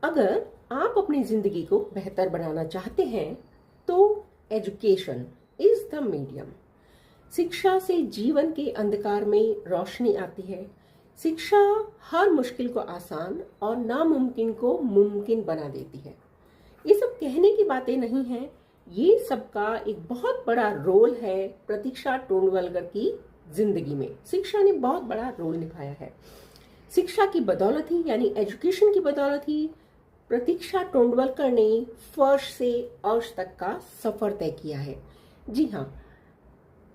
अगर आप अपनी जिंदगी को बेहतर बनाना चाहते हैं तो एजुकेशन इज द मीडियम। शिक्षा से जीवन के अंधकार में रोशनी आती है। शिक्षा हर मुश्किल को आसान और नामुमकिन को मुमकिन बना देती है। ये सब कहने की बातें नहीं हैं, ये सबका एक बहुत बड़ा रोल है प्रतीक्षा टोंडवलकर की जिंदगी में। शिक्षा ने बहुत बड़ा रोल निभाया है। शिक्षा की बदौलत ही यानी एजुकेशन की बदौलत ही प्रतीक्षा टोंडवलकर ने फर्श से अर्श तक का सफर तय किया है। जी हाँ,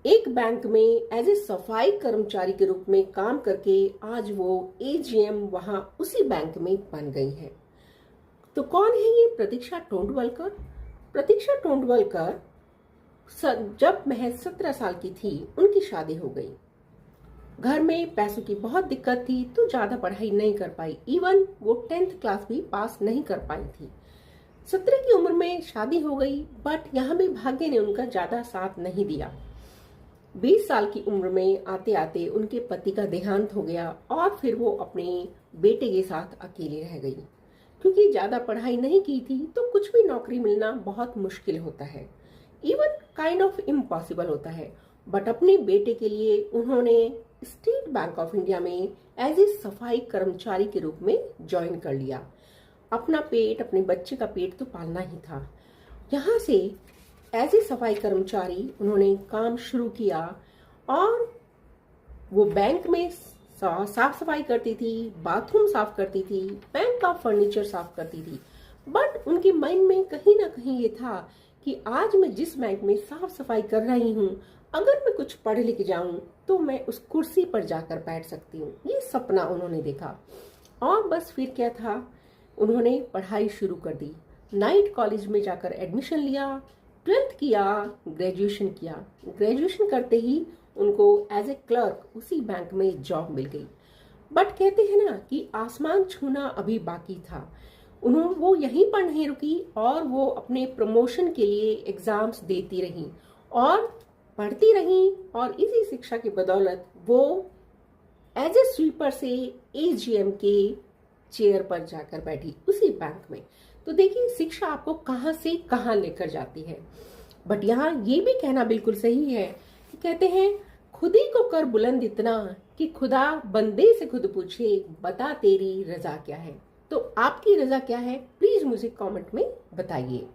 एक बैंक में एज ए सफाई कर्मचारी के रूप में काम करके आज वो एजीएम वहां उसी बैंक में बन गई है। तो कौन है ये प्रतीक्षा टोंडवलकर? प्रतीक्षा टोंडवलकर जब महज 17 साल की थी उनकी शादी हो गई। घर में पैसों की बहुत दिक्कत थी तो ज्यादा पढ़ाई नहीं कर पाई। इवन वो 10th क्लास भी पास नहीं कर पाई थी। 17 की उम्र में शादी हो गई, बट यहाँ भी भाग्य ने उनका ज्यादा साथ नहीं दिया। 20 साल की उम्र में आते आते उनके पति का देहांत हो गया और फिर वो अपने बेटे के साथ अकेली रह गई। क्योंकि ज्यादा पढ़ाई नहीं की थी तो कुछ भी नौकरी मिलना बहुत मुश्किल होता है, इवन काइंड ऑफ इम्पॉसिबल होता है। बट अपने बेटे के लिए उन्होंने स्टेट बैंक ऑफ इंडिया में एज ए सफाई कर्मचारी के रूप में ज्वाइन कर लिया। अपना पेट, अपने बच्चे का पेट तो पालना ही था। यहाँ से एज ए सफाई कर्मचारी उन्होंने काम शुरू किया और वो बैंक में साफ सफाई करती थी, बाथरूम साफ करती थी, बैंक का फर्नीचर साफ करती थी। बट उनके माइंड में कहीं ना कहीं ये था कि आज मैं जिस बैंक में साफ सफाई कर रही हूँ, अगर मैं कुछ पढ़ लिख जाऊं तो मैं उस कुर्सी पर जाकर बैठ सकती हूँ। ये सपना उन्होंने देखा और बस फिर क्या था, उन्होंने पढ़ाई शुरू कर दी। नाइट कॉलेज में जाकर एडमिशन लिया, 12th किया, ग्रेजुएशन किया। ग्रेजुएशन करते ही उनको एज ए क्लर्क उसी बैंक में जॉब मिल गई। बट कहते हैं ना कि आसमान छूना अभी बाकी था। वो यहीं पर नहीं रुकी और वो अपने प्रमोशन के लिए एग्जाम्स देती रही और पढ़ती रही और इसी शिक्षा की बदौलत वो एज ए स्वीपर से एजीएम के चेयर पर जाकर बैठी उसी बैंक में। तो देखिए, शिक्षा आपको कहां से कहां लेकर जाती है। बट यहाँ ये भी कहना बिल्कुल सही है कि कहते हैं खुद ही को कर बुलंद इतना कि खुदा बंदे से खुद पूछे बता तेरी रजा क्या है। तो आपकी रजा क्या है, प्लीज मुझे कमेंट में बताइए।